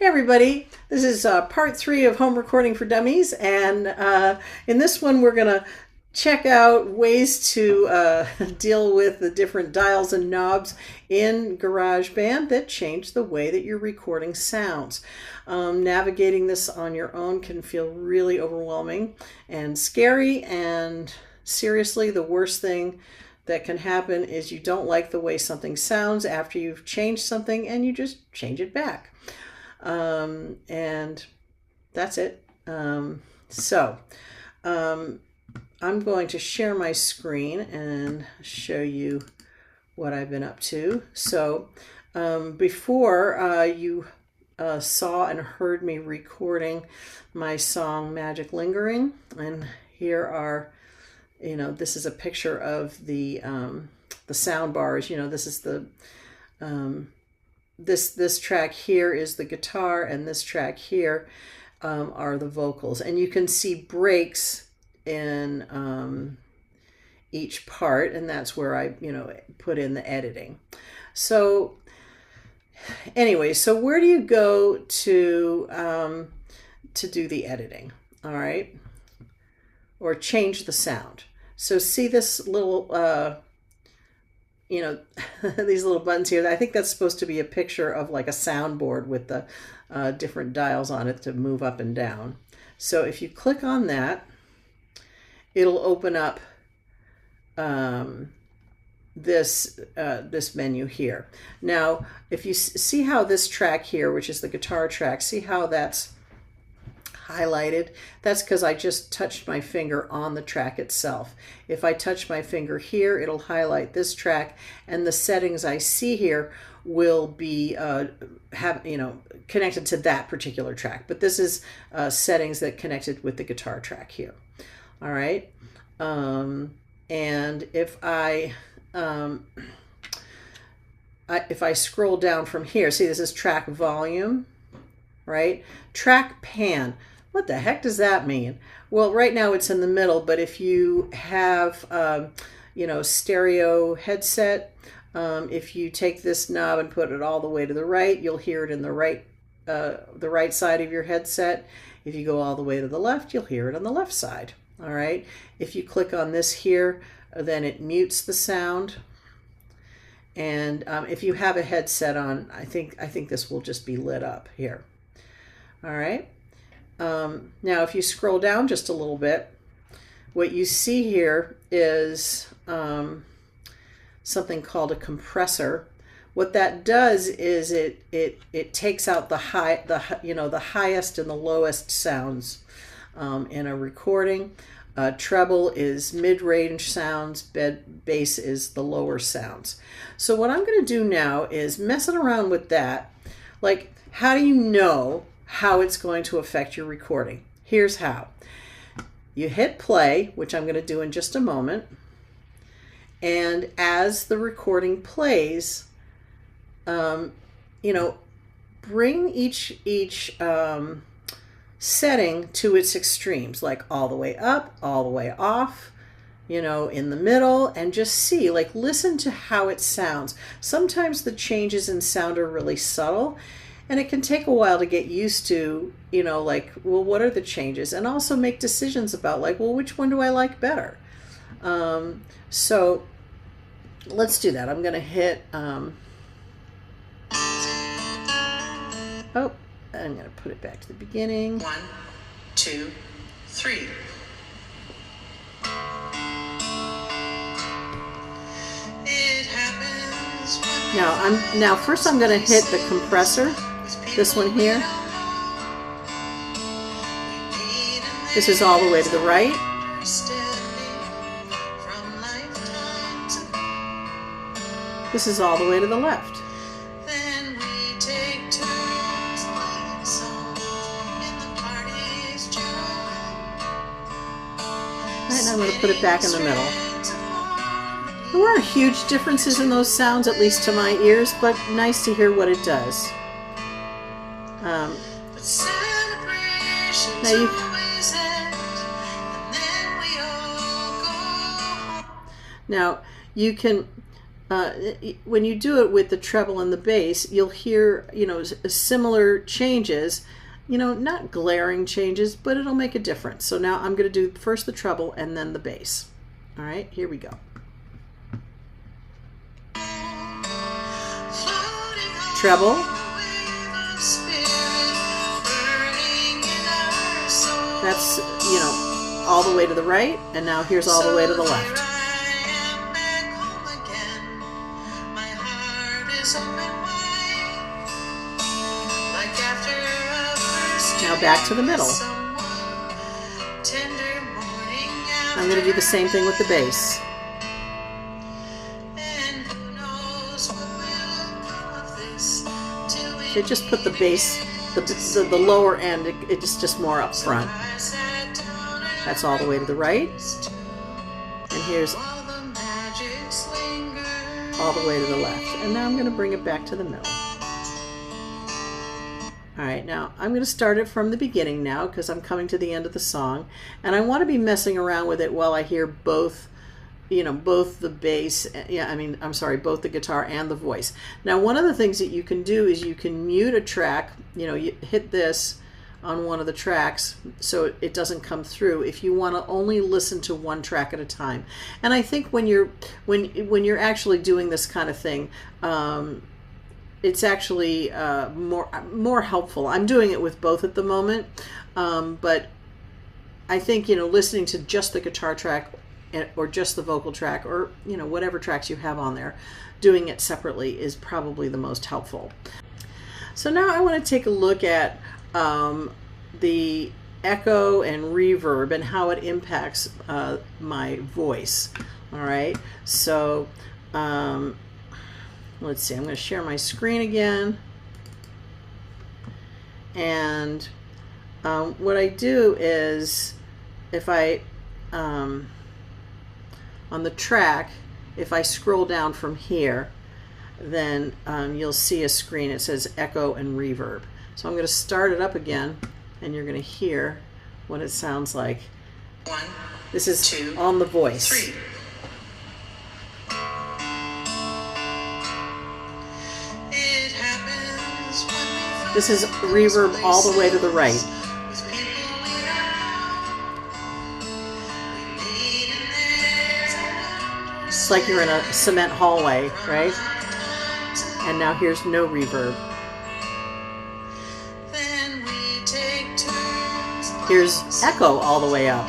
Hey everybody, this is part 3 of Home Recording for Dummies, and in this one we're going to check out ways to deal with the different dials and knobs in Garageband that change the way that your recording sounds. Navigating this on your own can feel really overwhelming and scary, and seriously, the worst thing that can happen is you don't like the way something sounds after you've changed something and you just change it back. And that's it. I'm going to share my screen and show you what I've been up to. So before you saw and heard me recording my song Magic Lingering, and here are, this is a picture of the sound bars. This is the this track here is the guitar, and this track here are the vocals, and you can see breaks in each part, and that's where I put in the editing. So anyway, so where do you go to do the editing? All right, or change the sound. So see this little these little buttons here. I think that's supposed to be a picture of like a soundboard with the different dials on it to move up and down. So if you click on that, it'll open up this menu here. Now, if you see how this track here, which is the guitar track, see how that's highlighted? That's because I just touched my finger on the track itself. If I touch my finger here, it'll highlight this track, and the settings I see here will be connected to that particular track. But this is settings that connected with the guitar track here. All right, and if I scroll down from here, see, this is track volume, right? Track pan. What the heck does that mean? Well, right now it's in the middle, but if you have, stereo headset, if you take this knob and put it all the way to the right, you'll hear it in the right side of your headset. If you go all the way to the left, you'll hear it on the left side. All right. If you click on this here, then it mutes the sound. And if you have a headset on, I think this will just be lit up here. All right. Now, if you scroll down just a little bit, what you see here is something called a compressor. What that does is it takes out the highest and the lowest sounds in a recording. Treble is mid-range sounds, bass is the lower sounds. So what I'm going to do now is messing around with that. Like, how do you know how it's going to affect your recording? Here's how. You hit play, which I'm going to do in just a moment, and as the recording plays, bring each setting to its extremes, like all the way up, all the way off, in the middle, and just see, like, listen to how it sounds. Sometimes the changes in sound are really subtle, and it can take a while to get used to, like, well, what are the changes? And also make decisions about, like, well, which one do I like better? So let's do that. I'm going to hit, I'm going to put it back to the beginning. 1, 2, 3. Now first I'm going to hit the compressor. This one here. This is all the way to the right. This is all the way to the left. Right, now I'm going to put it back in the middle. There aren't huge differences in those sounds, at least to my ears, but nice to hear what it does. Now you can when you do it with the treble and the bass, you'll hear, you know, similar changes, you know, not glaring changes, but it'll make a difference. So now I'm going to do first the treble and then the bass. All right, here we go. Treble. That's, you know, all the way to the right, and now here's all the way to the left. Now back to the middle. I'm going to do the same thing with the bass. So just put the bass, the lower end, it's just more up front. That's all the way to the right. And here's all the way to the left. And now I'm going to bring it back to the middle. All right, now I'm going to start it from the beginning now because I'm coming to the end of the song. And I want to be messing around with it while I hear both, you know, both the bass, both the guitar and the voice. Now, one of the things that you can do is you can mute a track, you know, you hit this on one of the tracks so it doesn't come through if you want to only listen to one track at a time. And I think when you're actually doing this kind of thing, it's actually more helpful. I'm doing it with both at the moment, but I think, you know, listening to just the guitar track or just the vocal track, or, you know, whatever tracks you have on there, doing it separately is probably the most helpful. So now I want to take a look at the echo and reverb and how it impacts my voice. All right, so let's see, I'm going to share my screen again, and what I do is, if I on the track, if I scroll down from here, then you'll see a screen. It says echo and reverb. So I'm going to start it up again, and you're going to hear what it sounds like. This is two, on the voice. Three. This is reverb all the way to the right. It's like you're in a cement hallway, right? And now here's no reverb. Here's echo all the way up.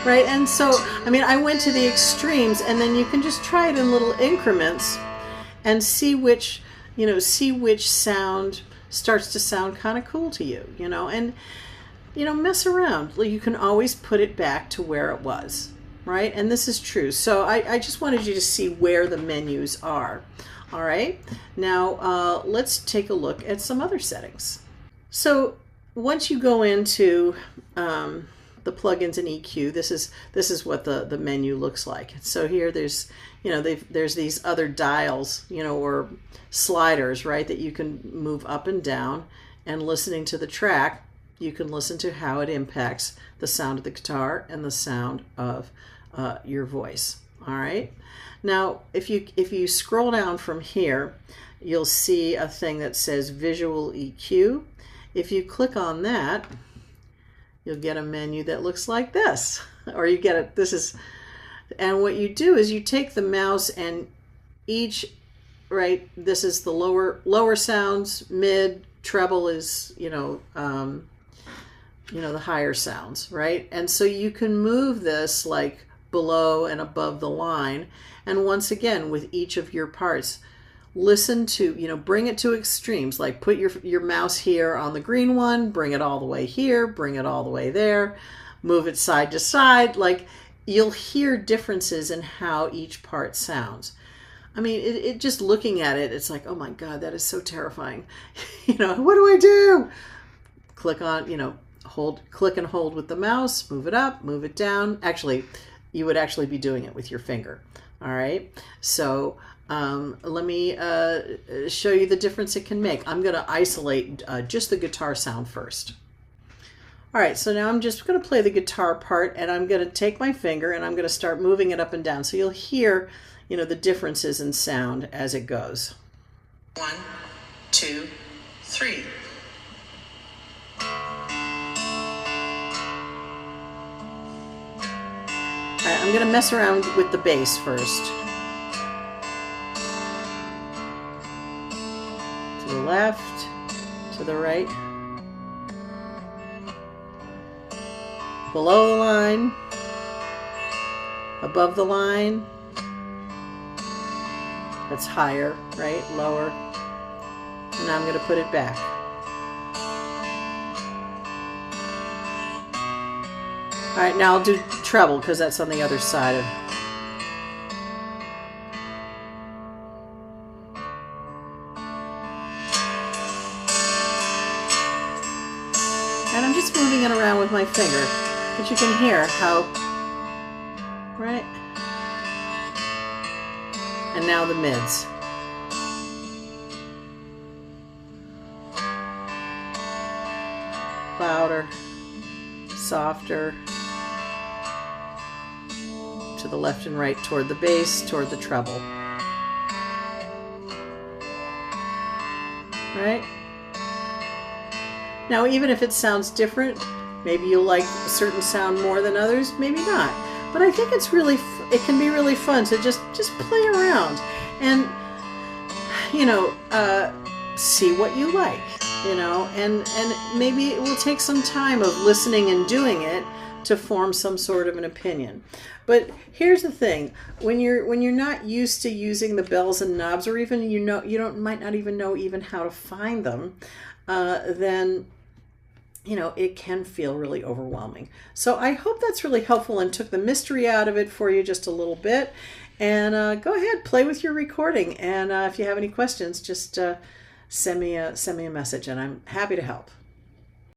Right, and so, I mean, I went to the extremes, and then you can just try it in little increments and see which, you know, sound starts to sound kind of cool to you, you know, and, you know, mess around. You can always put it back to where it was, right? And this is true. So I just wanted you to see where the menus are. All right, now let's take a look at some other settings. So once you go into the plugins and EQ, this is what the menu looks like. So here there's, you know, there's these other dials, you know, or sliders, right, that you can move up and down, and listening to the track, you can listen to how it impacts the sound of the guitar and the sound of your voice. All right. Now, if you scroll down from here, you'll see a thing that says Visual EQ. If you click on that, you'll get a menu that looks like this, or you get it. And what you do is you take the mouse and each, right, this is the lower sounds, mid, treble is, you know, the higher sounds, right? And so you can move this like below and above the line. And once again, with each of your parts, listen to, you know, bring it to extremes, like put your mouse here on the green one, bring it all the way here, bring it all the way there, move it side to side. Like, you'll hear differences in how each part sounds. I mean, it just looking at it, it's like, oh my God, that is so terrifying. You know, what do I do? Click on, you know, click and hold with the mouse, move it up, move it down. Actually, you would actually be doing it with your finger. All right, so let me show you the difference it can make. I'm going to isolate just the guitar sound first. All right, so now I'm just going to play the guitar part, and I'm going to take my finger and I'm going to start moving it up and down. So you'll hear, the differences in sound as it goes. 1, 2, 3. All right, I'm going to mess around with the bass first. To the left, to the right. Below the line, above the line, that's higher, right? Lower. And now I'm going to put it back. All right, now I'll do treble because that's on the other side of. And I'm just moving it around with my finger. But you can hear how, right? And now the mids. Louder, softer, to the left and right toward the bass, toward the treble. Right? Now, even if it sounds different, maybe you'll like a certain sound more than others, maybe not. But I think it's really, it can be really fun to just play around and, see what you like, and maybe it will take some time of listening and doing it to form some sort of an opinion. But here's the thing: when you're not used to using the bells and knobs, or even might not even know even how to find them, then it can feel really overwhelming. So I hope that's really helpful and took the mystery out of it for you just a little bit. And go ahead, play with your recording. And if you have any questions, just send me a message, and I'm happy to help.